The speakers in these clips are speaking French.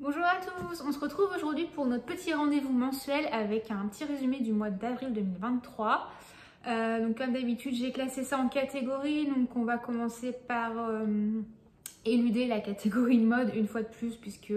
Bonjour à tous, on se retrouve aujourd'hui pour notre petit rendez-vous mensuel avec un petit résumé du mois d'avril 2023. Donc comme d'habitude, j'ai classé ça en catégories. Donc on va commencer par éluder la catégorie de mode une fois de plus puisque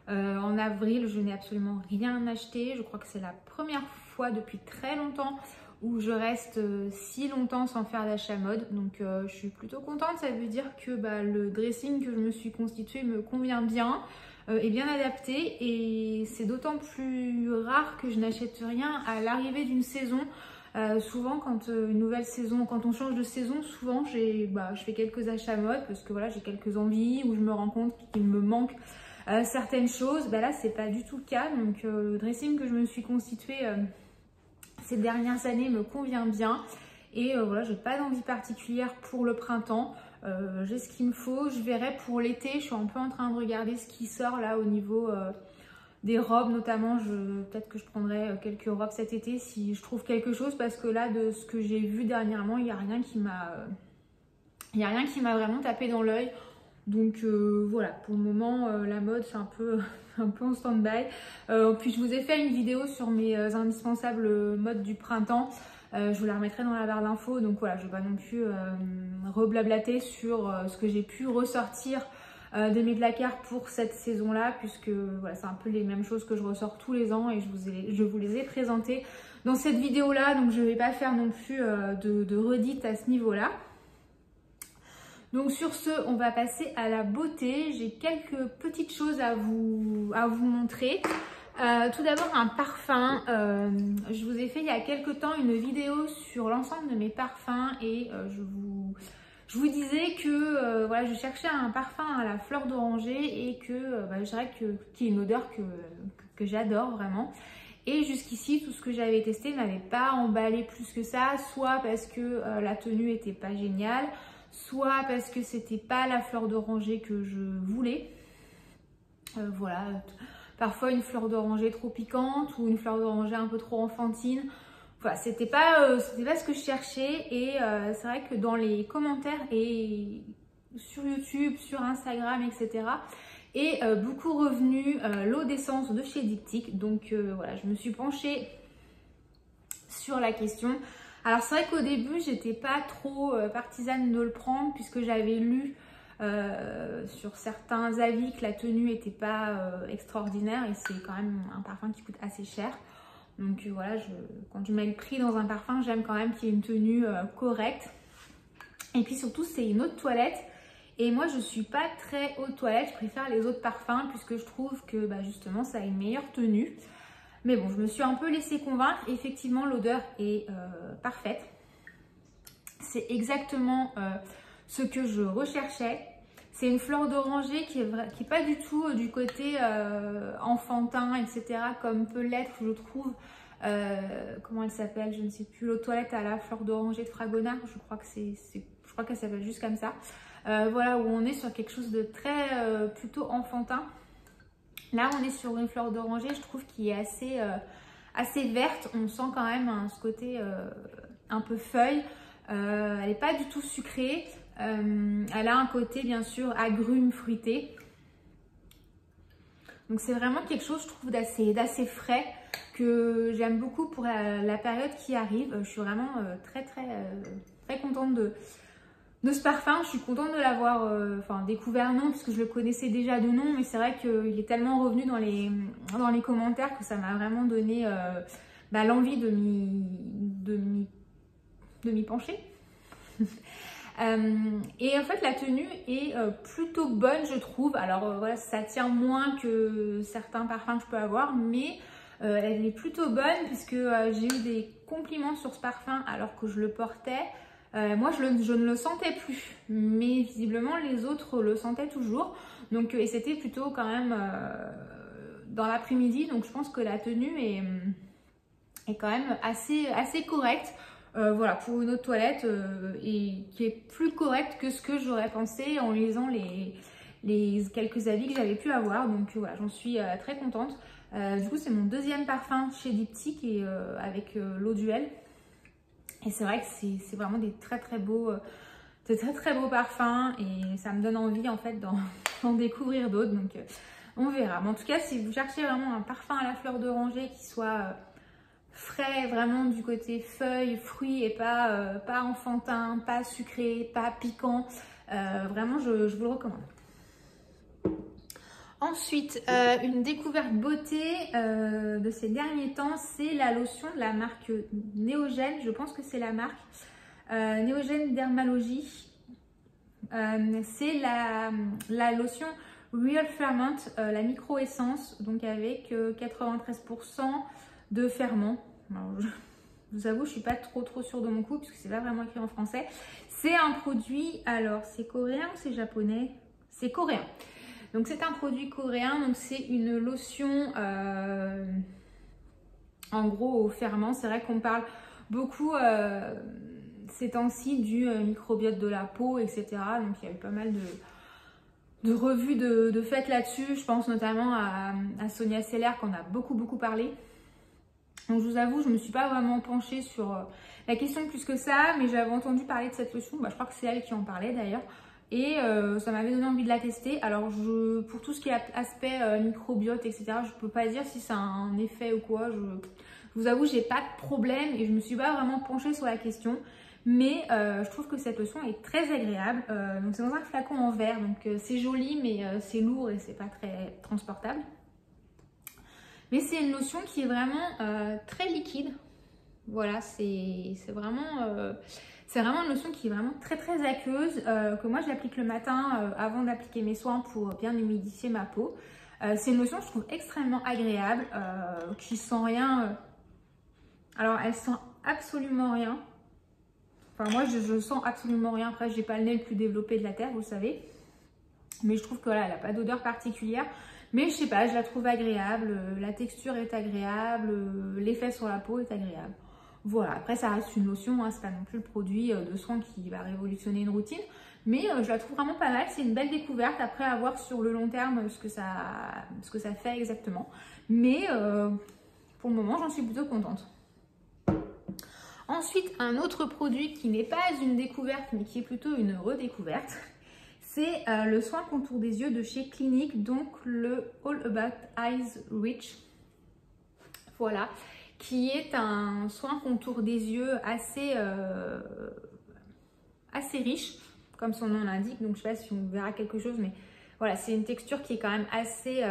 en avril, je n'ai absolument rien acheté. Je crois que c'est la première fois depuis très longtemps où je reste si longtemps sans faire d'achat mode. Donc je suis plutôt contente, ça veut dire que le dressing que je me suis constitué me convient bien. Est bien adapté et c'est d'autant plus rare que je n'achète rien à l'arrivée d'une saison. Souvent quand une nouvelle saison, quand on change de saison, souvent je fais quelques achats mode parce que voilà, j'ai quelques envies ou je me rends compte qu'il me manque certaines choses. Là c'est pas du tout le cas, donc le dressing que je me suis constitué ces dernières années me convient bien et voilà, j'ai pas d'envie particulière pour le printemps. J'ai ce qu'il me faut, je verrai pour l'été. Je suis un peu en train de regarder ce qui sort là au niveau des robes notamment. Peut-être que je prendrai quelques robes cet été si je trouve quelque chose, parce que là de ce que j'ai vu dernièrement, il n'y a rien qui m'a vraiment tapé dans l'œil. Donc voilà, pour le moment la mode c'est un peu en stand-by. Puis je vous ai fait une vidéo sur mes indispensables modes du printemps. Je vous la remettrai dans la barre d'infos. Donc voilà, je ne vais pas non plus reblablater sur ce que j'ai pu ressortir de mes placards pour cette saison-là, puisque voilà, c'est un peu les mêmes choses que je ressors tous les ans et je vous les ai présentées dans cette vidéo-là. Donc je ne vais pas faire non plus de redites à ce niveau-là. Donc sur ce, on va passer à la beauté. J'ai quelques petites choses à vous montrer. Tout d'abord un parfum. Je vous ai fait il y a quelques temps une vidéo sur l'ensemble de mes parfums et je vous disais que voilà, je cherchais un parfum à la fleur d'oranger et que je dirais qu'il y a une odeur que j'adore vraiment. Et jusqu'ici, tout ce que j'avais testé ne m'avait pas emballé plus que ça, soit parce que la tenue était pas géniale, soit parce que c'était pas la fleur d'oranger que je voulais. Voilà, parfois une fleur d'oranger trop piquante ou une fleur d'oranger un peu trop enfantine. Voilà, c'était pas ce que je cherchais. Et c'est vrai que dans les commentaires et sur YouTube, sur Instagram, etc., est beaucoup revenu l'eau d'essence de chez Diptyque. Donc voilà, je me suis penchée sur la question. Alors c'est vrai qu'au début, j'étais pas trop partisane de le prendre puisque j'avais lu sur certains avis que la tenue n'était pas extraordinaire et c'est quand même un parfum qui coûte assez cher. Donc voilà, quand je mets le prix dans un parfum, j'aime quand même qu'il y ait une tenue correcte. Et puis surtout, c'est une eau de toilette. Et moi, je suis pas très eau de toilette, je préfère les autres parfums puisque je trouve que justement, ça a une meilleure tenue. Mais bon, je me suis un peu laissée convaincre. Effectivement, l'odeur est parfaite. C'est exactement ce que je recherchais. C'est une fleur d'oranger qui est pas du tout du côté enfantin, etc. comme peut l'être, je trouve. Comment elle s'appelle? Je ne sais plus. L'eau de toilette à la fleur d'oranger de Fragonard. Je crois qu'elle s'appelle juste comme ça. Voilà, où on est sur quelque chose de très plutôt enfantin. Là, on est sur une fleur d'oranger, je trouve, qui est assez verte. On sent quand même ce côté un peu feuille. Elle n'est pas du tout sucrée. Elle a un côté, bien sûr, agrumes fruité. Donc, c'est vraiment quelque chose, je trouve, d'assez frais, que j'aime beaucoup pour la période qui arrive. Je suis vraiment très contente de ce parfum. Je suis contente de l'avoir découvert, non, parce que je le connaissais déjà de nom, mais c'est vrai qu'il est tellement revenu dans les commentaires que ça m'a vraiment donné l'envie de m'y pencher. Et en fait, la tenue est plutôt bonne, je trouve. Alors voilà, ça tient moins que certains parfums que je peux avoir, mais elle est plutôt bonne puisque j'ai eu des compliments sur ce parfum alors que je le portais. Moi, je ne le sentais plus, mais visiblement, les autres le sentaient toujours. Donc, et c'était plutôt quand même dans l'après-midi. Donc, je pense que la tenue est quand même assez correcte. Voilà, pour une eau de toilette et qui est plus correcte que ce que j'aurais pensé en lisant les quelques avis que j'avais pu avoir. Donc, voilà, j'en suis très contente. Du coup, c'est mon deuxième parfum chez Diptyque et avec l'eau duel. Et c'est vrai que c'est vraiment des très beaux parfums et ça me donne envie en fait d'en découvrir d'autres. Donc on verra. Mais en tout cas, si vous cherchez vraiment un parfum à la fleur d'oranger qui soit frais, vraiment du côté feuilles, fruits et pas enfantin, pas sucré, pas piquant, vraiment je vous le recommande. Ensuite, une découverte beauté de ces derniers temps, c'est la lotion de la marque Neogen, je pense que c'est la marque Neogen Dermalogie. C'est la lotion Real Ferment, la micro-essence, donc avec 93% de ferment. Alors, je vous avoue, je suis pas trop sûre de mon coup, puisque c'est pas vraiment écrit en français. C'est un produit, alors c'est coréen ou c'est japonais? C'est coréen. Donc c'est un produit coréen, donc c'est une lotion en gros au ferment. C'est vrai qu'on parle beaucoup ces temps-ci du microbiote de la peau, etc. Donc il y a eu pas mal de revues de faites là-dessus. Je pense notamment à Sonia Seller qu'on a beaucoup parlé. Donc je vous avoue, je ne me suis pas vraiment penchée sur la question plus que ça, mais j'avais entendu parler de cette lotion. Bah, je crois que c'est elle qui en parlait d'ailleurs. Et ça m'avait donné envie de la tester. Alors pour tout ce qui est aspect microbiote, etc., je ne peux pas dire si ça a un effet ou quoi. Je vous avoue, j'ai pas de problème et je ne me suis pas vraiment penchée sur la question. Mais je trouve que cette lotion est très agréable. Donc c'est dans un flacon en verre, donc c'est joli, mais c'est lourd et c'est pas très transportable. Mais c'est une lotion qui est vraiment très liquide. Voilà, c'est vraiment une lotion qui est vraiment très aqueuse, que moi j'applique le matin avant d'appliquer mes soins pour bien humidifier ma peau. C'est une lotion que je trouve extrêmement agréable, qui sent rien. Alors elle sent absolument rien. Enfin moi je sens absolument rien. Après j'ai pas le nez le plus développé de la terre, vous le savez. Mais je trouve que là elle n'a pas d'odeur particulière. Mais je sais pas, je la trouve agréable, la texture est agréable, l'effet sur la peau est agréable. Voilà, après ça reste une lotion, hein, c'est pas non plus le produit de soin qui va révolutionner une routine. Mais je la trouve vraiment pas mal, c'est une belle découverte, après à voir sur le long terme ce que ça fait exactement. Mais pour le moment j'en suis plutôt contente. Ensuite, un autre produit qui n'est pas une découverte mais qui est plutôt une redécouverte. C'est le soin contour des yeux de chez Clinique, donc le All About Eyes Rich. Voilà, qui est un soin contour des yeux assez riche, comme son nom l'indique. Donc je ne sais pas si on verra quelque chose, mais voilà, c'est une texture qui est quand même assez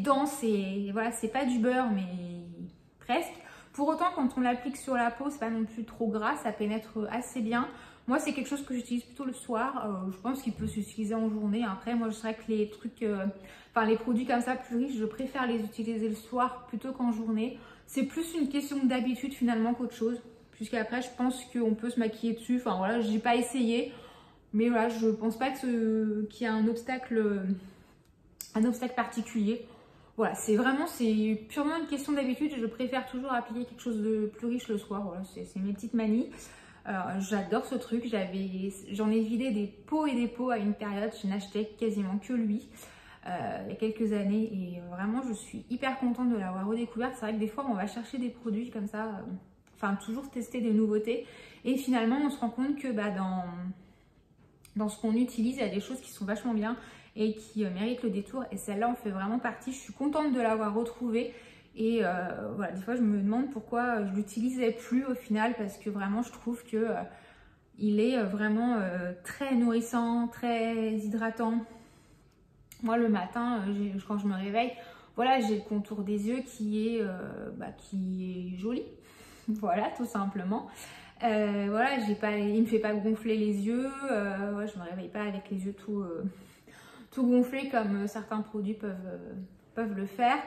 dense et voilà, c'est pas du beurre, mais presque. Pour autant, quand on l'applique sur la peau, c'est pas non plus trop gras, ça pénètre assez bien. Moi, c'est quelque chose que j'utilise plutôt le soir. Je pense qu'il peut s'utiliser en journée. Après, moi, je sais que les trucs, les produits comme ça plus riches, je préfère les utiliser le soir plutôt qu'en journée. C'est plus une question d'habitude finalement qu'autre chose. Puisqu'après, je pense qu'on peut se maquiller dessus. Enfin voilà, j'ai pas essayé. Mais voilà, je pense pas qu'il y a un obstacle particulier. Voilà, c'est purement une question d'habitude. Je préfère toujours appliquer quelque chose de plus riche le soir. Voilà, c'est mes petites manies. J'adore ce truc, j'en ai vidé des pots et des pots à une période, je n'achetais quasiment que lui il y a quelques années et vraiment je suis hyper contente de l'avoir redécouverte. C'est vrai que des fois on va chercher des produits comme ça, toujours tester des nouveautés et finalement on se rend compte que dans ce qu'on utilise il y a des choses qui sont vachement bien et qui méritent le détour et celle-là en fait vraiment partie. Je suis contente de l'avoir retrouvée. Et voilà, des fois je me demande pourquoi je l'utilisais plus au final parce que vraiment je trouve que il est vraiment très nourrissant, très hydratant. Moi le matin, quand je me réveille, voilà, j'ai le contour des yeux qui est joli. Voilà, tout simplement. Voilà, il me fait pas gonfler les yeux. Ouais, je me réveille pas avec les yeux tout gonflés comme certains produits peuvent le faire.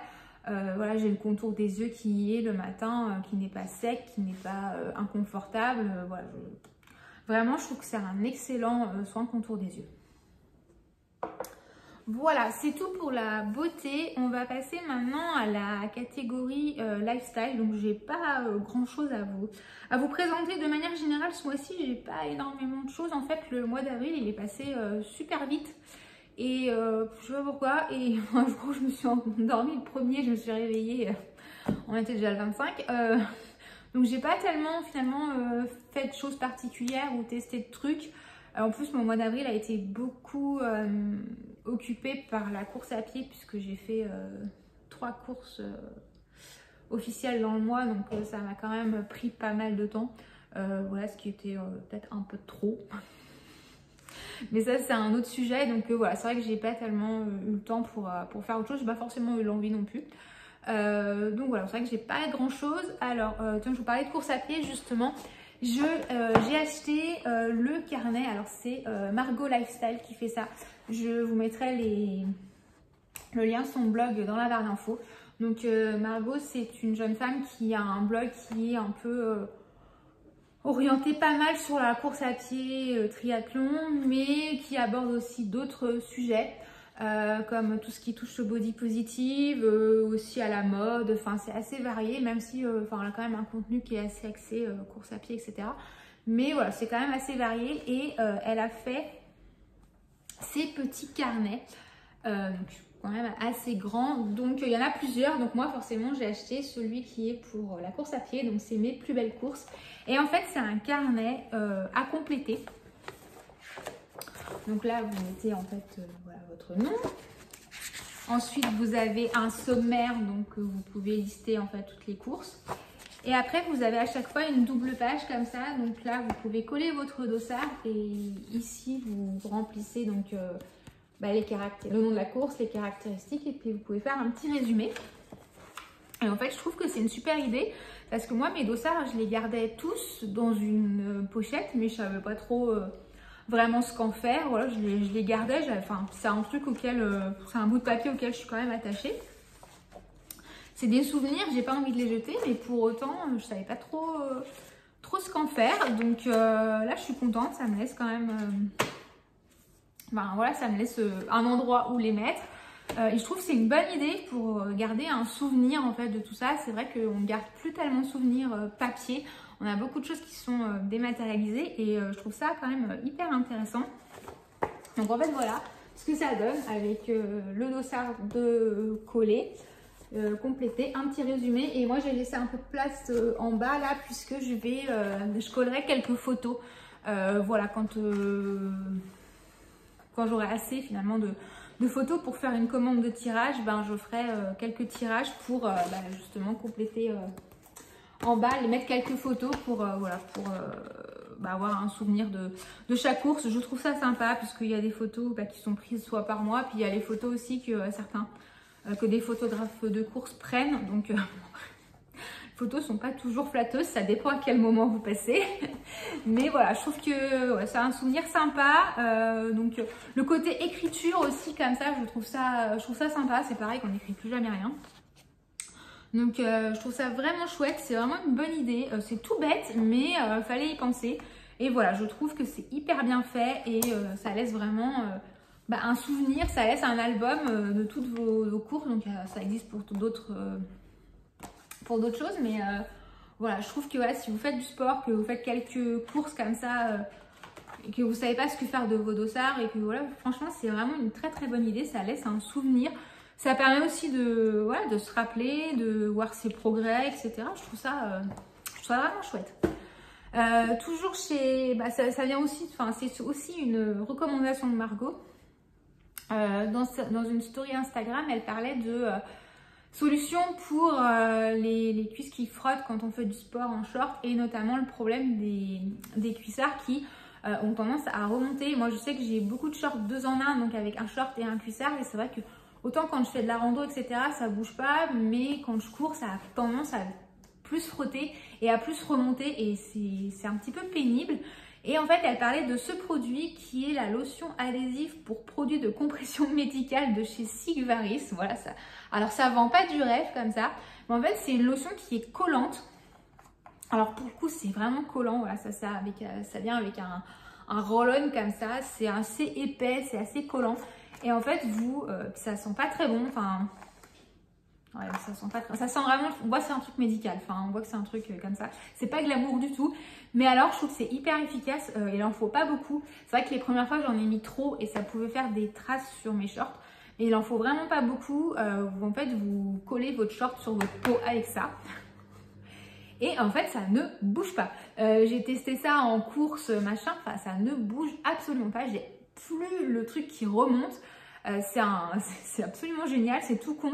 Voilà, j'ai le contour des yeux qui est le matin, qui n'est pas sec, qui n'est pas inconfortable. Voilà, vraiment, je trouve que c'est un excellent soin contour des yeux. Voilà, c'est tout pour la beauté. On va passer maintenant à la catégorie lifestyle. Donc, j'ai pas grand chose à vous présenter. De manière générale, ce mois-ci, j'ai pas énormément de choses. En fait, le mois d'avril, il est passé super vite. Et je sais pas pourquoi, et un jour je me suis endormie le 1er, je me suis réveillée, on était déjà le 25. Donc j'ai pas tellement finalement fait de choses particulières ou testé de trucs. En plus mon mois d'avril a été beaucoup occupée par la course à pied puisque j'ai fait 3 courses officielles dans le mois, donc ça m'a quand même pris pas mal de temps. Voilà, ce qui était peut-être un peu trop. Mais ça, c'est un autre sujet. Donc voilà, c'est vrai que j'ai pas tellement eu le temps pour faire autre chose. J'ai pas forcément eu l'envie non plus. Donc voilà, c'est vrai que j'ai pas grand chose. Alors, tiens, je vous parlais de course à pied justement. J'ai acheté le carnet. Alors, c'est Margot Lifestyle qui fait ça. Je vous mettrai le lien de son blog dans la barre d'infos. Donc, Margot, c'est une jeune femme qui a un blog qui est un peu orienté pas mal sur la course à pied, triathlon, mais qui aborde aussi d'autres sujets. Comme tout ce qui touche au body positive, aussi à la mode, enfin c'est assez varié, même si enfin, elle a quand même un contenu qui est assez axé course à pied, etc. Mais voilà, c'est quand même assez varié et elle a fait ses petits carnets, donc quand même assez grand, donc il y en a plusieurs, donc moi forcément j'ai acheté celui qui est pour la course à pied, donc c'est mes plus belles courses. Et en fait c'est un carnet à compléter. Donc là, vous mettez en fait voilà, votre nom. Ensuite, vous avez un sommaire, donc vous pouvez lister en fait toutes les courses. Et après, vous avez à chaque fois une double page comme ça. Donc là, vous pouvez coller votre dossard et ici, vous remplissez donc les le nom de la course, les caractéristiques et puis vous pouvez faire un petit résumé. Et en fait, je trouve que c'est une super idée parce que moi, mes dossards, je les gardais tous dans une pochette, mais je savais pas trop vraiment ce qu'en faire. Voilà, je les gardais. Enfin, c'est un truc auquel, c'est un bout de papier auquel je suis quand même attachée. C'est des souvenirs, j'ai pas envie de les jeter, mais pour autant, je savais pas trop ce qu'en faire. Donc là, je suis contente. Ça me laisse quand même, voilà, ça me laisse un endroit où les mettre. Et je trouve que c'est une bonne idée pour garder un souvenir en fait de tout ça. C'est vrai qu'on ne garde plus tellement de souvenirs papier. On a beaucoup de choses qui sont dématérialisées et je trouve ça quand même hyper intéressant. Donc en fait voilà ce que ça donne avec le dossard de coller, complété, un petit résumé. Et moi j'ai laissé un peu de place en bas là puisque je collerai quelques photos. Voilà, quand j'aurai assez finalement de photos pour faire une commande de tirage, je ferai quelques tirages pour justement compléter en bas, les mettre quelques photos pour avoir un souvenir de chaque course. Je trouve ça sympa puisqu'il y a des photos qui sont prises soit par moi, puis il y a les photos aussi que que des photographes de course prennent. Donc les photos sont pas toujours flatteuses, ça dépend à quel moment vous passez. Mais voilà, je trouve que c'est un souvenir sympa. Donc le côté écriture aussi comme ça, je trouve ça sympa. C'est pareil qu'on n'écrit plus jamais rien. Donc je trouve ça vraiment chouette, c'est vraiment une bonne idée. C'est tout bête, mais fallait y penser. Et voilà, je trouve que c'est hyper bien fait et ça laisse vraiment un souvenir, ça laisse un album de toutes vos courses. Donc ça existe pour d'autres choses, mais voilà, je trouve que si vous faites du sport, que vous faites quelques courses comme ça, et que vous savez pas ce que faire de vos dossards, et que voilà, franchement, c'est vraiment une très très bonne idée. Ça laisse un souvenir. Ça permet aussi de se rappeler, de voir ses progrès, etc. Je trouve ça vraiment chouette. Toujours chez... ça vient aussi... Enfin, c'est aussi une recommandation de Margot. Dans une story Instagram, elle parlait de solutions pour les cuisses qui frottent quand on fait du sport en short. Et notamment le problème des cuissards qui ont tendance à remonter. Moi, je sais que j'ai beaucoup de shorts 2 en 1, donc avec un short et un cuissard. Et c'est vrai que autant quand je fais de la rando, etc., ça bouge pas, mais quand je cours, ça a tendance à plus frotter et à plus remonter et c'est un petit peu pénible. Et en fait, elle parlait de ce produit qui est la lotion adhésive pour produits de compression médicale de chez Sigvaris. Voilà ça. Alors, ça vend pas du rêve comme ça, mais en fait, c'est une lotion qui est collante. Alors, pour le coup, c'est vraiment collant. Voilà, ça vient avec un roll-on comme ça. C'est assez épais, c'est assez collant. Et en fait, ça sent pas très bon. Enfin, ouais, ça sent pas très... Ça sent vraiment... On voit que c'est un truc médical. Enfin, on voit que c'est un truc comme ça. C'est pas glamour du tout. Mais alors, je trouve que c'est hyper efficace. Il en faut pas beaucoup. C'est vrai que les premières fois, j'en ai mis trop et ça pouvait faire des traces sur mes shorts. Et il en faut vraiment pas beaucoup. En fait, vous collez votre short sur votre peau avec ça. Et en fait, ça ne bouge pas. J'ai testé ça en course, machin. Enfin, ça ne bouge absolument pas. J'ai plus le truc qui remonte. C'est absolument génial, c'est tout con.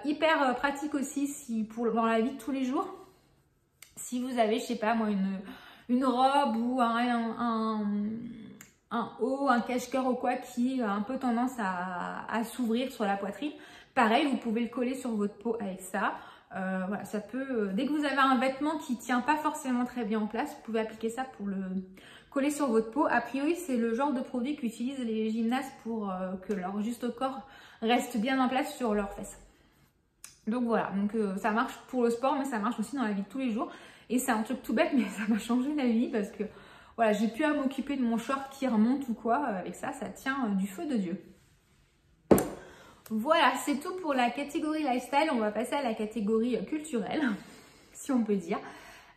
Hyper pratique aussi dans la vie de tous les jours. Si vous avez, je sais pas moi, une robe ou un haut, un cache-cœur ou quoi qui a un peu tendance à s'ouvrir sur la poitrine, pareil, vous pouvez le coller sur votre peau avec ça. Voilà, ça peut, dès que vous avez un vêtement qui tient pas forcément très bien en place, vous pouvez appliquer ça pour le coller sur votre peau. A priori, c'est le genre de produit qu'utilisent les gymnastes pour que leur juste corps reste bien en place sur leurs fesses. Donc voilà, donc ça marche pour le sport, mais ça marche aussi dans la vie de tous les jours. Et c'est un truc tout bête, mais ça m'a changé la vie parce que voilà, j'ai plus à m'occuper de mon short qui remonte ou quoi. Avec ça, ça tient du feu de Dieu. Voilà, c'est tout pour la catégorie lifestyle. On va passer à la catégorie culturelle, si on peut dire.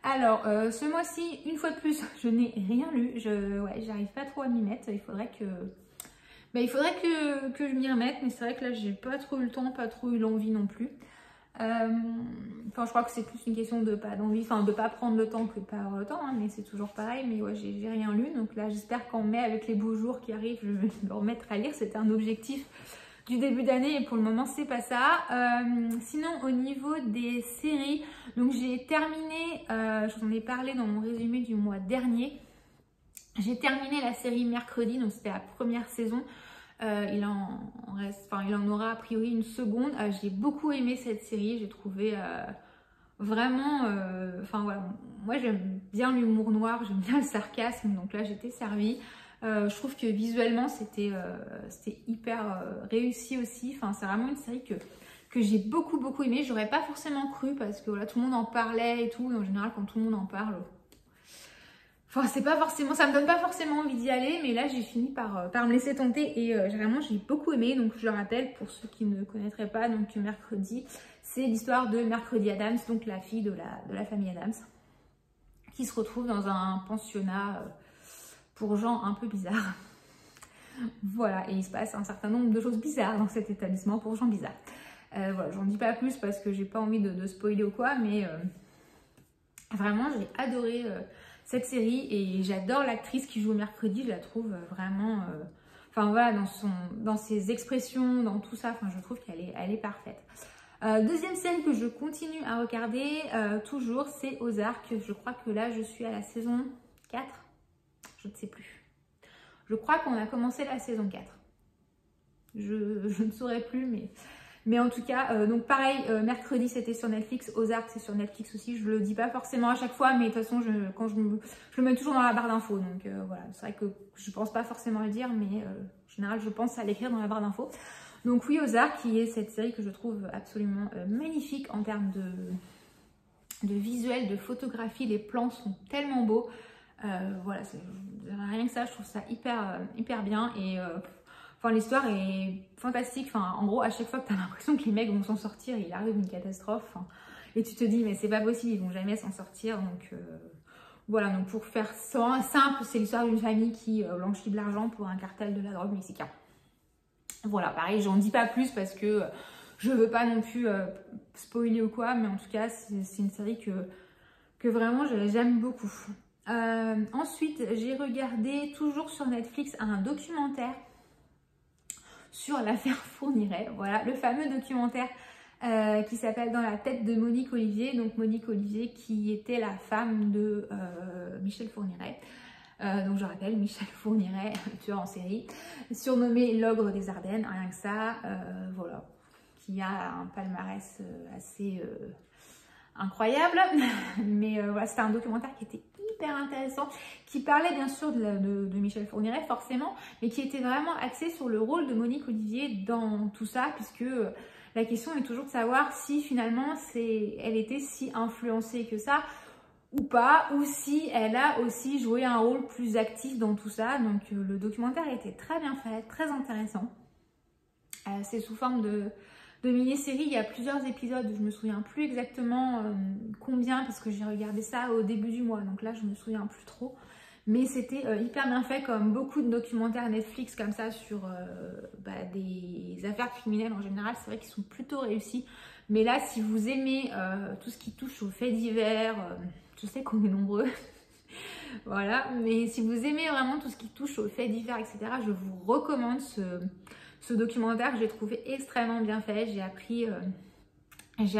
Alors, ce mois-ci, une fois de plus, je n'ai rien lu. J'arrive pas trop à m'y mettre. Il faudrait que je m'y remette. Mais c'est vrai que là, j'ai pas trop eu le temps, pas trop eu l'envie non plus. Enfin, je crois que c'est plus une question de pas d'envie, enfin de pas prendre le temps que de pas avoir le temps, hein, mais c'est toujours pareil. Mais ouais, j'ai rien lu. Donc là, j'espère qu'en mai, avec les beaux jours qui arrivent, je vais me remettre à lire. C'était un objectif du début d'année et pour le moment c'est pas ça. Sinon au niveau des séries, donc j'ai terminé, je vous en ai parlé dans mon résumé du mois dernier, j'ai terminé la série Mercredi, donc c'était la première saison. Il en aura a priori une seconde. J'ai beaucoup aimé cette série, j'ai trouvé vraiment, enfin voilà, moi j'aime bien l'humour noir, j'aime bien le sarcasme, donc là j'étais servie. Je trouve que visuellement c'était hyper réussi aussi. Enfin, c'est vraiment une série que j'ai beaucoup aimé. J'aurais pas forcément cru parce que voilà, tout le monde en parlait et tout. Et en général, quand tout le monde en parle, enfin, c'est pas forcément, ça me donne pas forcément envie d'y aller. Mais là, j'ai fini par me laisser tenter et vraiment j'ai beaucoup aimé. Donc, je rappelle pour ceux qui ne connaîtraient pas, donc Mercredi, c'est l'histoire de Mercredi Adams, donc la fille de la famille Adams, qui se retrouve dans un pensionnat pour gens un peu bizarres. Voilà, et il se passe un certain nombre de choses bizarres dans cet établissement pour gens bizarres. Voilà, j'en dis pas plus parce que j'ai pas envie de spoiler ou quoi, mais vraiment j'ai adoré cette série et j'adore l'actrice qui joue Mercredi, je la trouve vraiment, enfin voilà, dans ses expressions, dans tout ça, enfin je trouve qu'elle est parfaite. Deuxième série que je continue à regarder, toujours, c'est Ozark. Je crois que là je suis à la saison 4. Je ne sais plus. Je crois qu'on a commencé la saison 4. Je ne saurais plus, mais en tout cas, donc pareil, Mercredi c'était sur Netflix, Ozark c'est sur Netflix aussi. Je le dis pas forcément à chaque fois, mais de toute façon, je le mets toujours dans la barre d'infos. Donc voilà, c'est vrai que je pense pas forcément le dire, mais en général, je pense à l'écrire dans la barre d'infos. Donc oui, Ozark qui est cette série que je trouve absolument magnifique en termes de visuel, de photographie. Les plans sont tellement beaux. Voilà, rien que ça, je trouve ça hyper bien et enfin l'histoire est fantastique. Enfin, en gros, à chaque fois que tu as l'impression que les mecs vont s'en sortir, il arrive une catastrophe et tu te dis mais c'est pas possible, ils vont jamais s'en sortir. Donc voilà, donc pour faire simple, c'est l'histoire d'une famille qui blanchit de l'argent pour un cartel de la drogue mexicain. Voilà, pareil, j'en dis pas plus parce que je veux pas non plus spoiler ou quoi, mais en tout cas c'est une série que vraiment j'aime beaucoup. Ensuite, j'ai regardé toujours sur Netflix un documentaire sur l'affaire Fourniret. Voilà, le fameux documentaire qui s'appelle Dans la tête de Monique Olivier. Donc Monique Olivier qui était la femme de Michel Fourniret. Donc je rappelle, Michel Fourniret, tueur en série, surnommé l'ogre des Ardennes, rien que ça, voilà, qui a un palmarès assez incroyable. Mais voilà, c'était un documentaire qui était hyper intéressant, qui parlait bien sûr de Michel Fourniret forcément, mais qui était vraiment axé sur le rôle de Monique Olivier dans tout ça, puisque la question est toujours de savoir si finalement elle était si influencée que ça ou pas, ou si elle a aussi joué un rôle plus actif dans tout ça. Donc le documentaire était très bien fait, très intéressant. C'est sous forme de mini-série, il y a plusieurs épisodes, je me souviens plus exactement combien parce que j'ai regardé ça au début du mois, donc là je me souviens plus trop, mais c'était hyper bien fait comme beaucoup de documentaires Netflix comme ça sur des affaires criminelles en général, c'est vrai qu'ils sont plutôt réussis, mais là si vous aimez tout ce qui touche aux faits divers, je sais qu'on est nombreux, voilà, mais si vous aimez vraiment tout ce qui touche aux faits divers, etc., je vous recommande ce documentaire que j'ai trouvé extrêmement bien fait. J'ai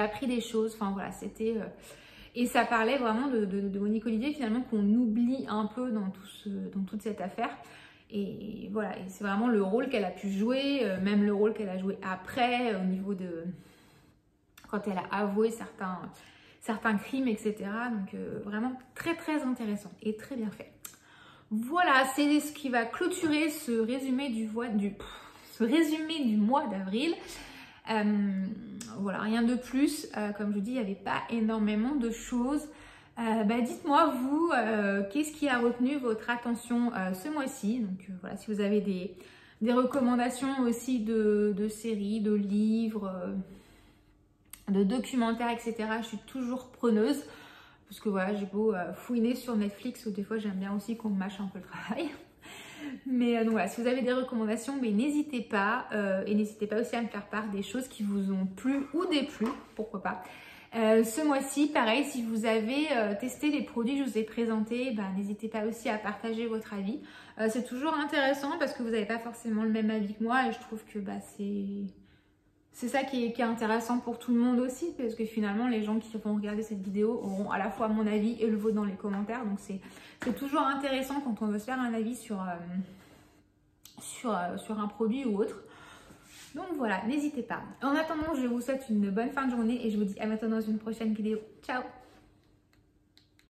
appris des choses, enfin voilà, c'était... et ça parlait vraiment de Monique Olivier finalement, qu'on oublie un peu dans toute cette affaire. Et voilà, et c'est vraiment le rôle qu'elle a pu jouer, même le rôle qu'elle a joué après, au niveau de... quand elle a avoué certains crimes, etc. Donc vraiment très très intéressant et très bien fait. Voilà, c'est ce qui va clôturer ce résumé du mois d'avril. Voilà, rien de plus. Comme je vous dis, il n'y avait pas énormément de choses. Dites-moi, vous, qu'est-ce qui a retenu votre attention ce mois-ci? Donc voilà, si vous avez des recommandations aussi de séries, de livres, de documentaires, etc. Je suis toujours preneuse. Parce que voilà, j'ai beau fouiner sur Netflix, ou des fois j'aime bien aussi qu'on me mâche un peu le travail. Mais donc voilà, si vous avez des recommandations, n'hésitez pas. Et n'hésitez pas aussi à me faire part des choses qui vous ont plu ou déplu, pourquoi pas. Ce mois-ci, pareil, si vous avez testé les produits que je vous ai présentés, n'hésitez pas aussi à partager votre avis. C'est toujours intéressant parce que vous n'avez pas forcément le même avis que moi et je trouve que c'est ça qui est intéressant pour tout le monde aussi, parce que finalement les gens qui vont regarder cette vidéo auront à la fois mon avis et le vôtre dans les commentaires. Donc c'est toujours intéressant quand on veut se faire un avis sur un produit ou autre. Donc voilà, n'hésitez pas. En attendant, je vous souhaite une bonne fin de journée et je vous dis à bientôt dans une prochaine vidéo. Ciao!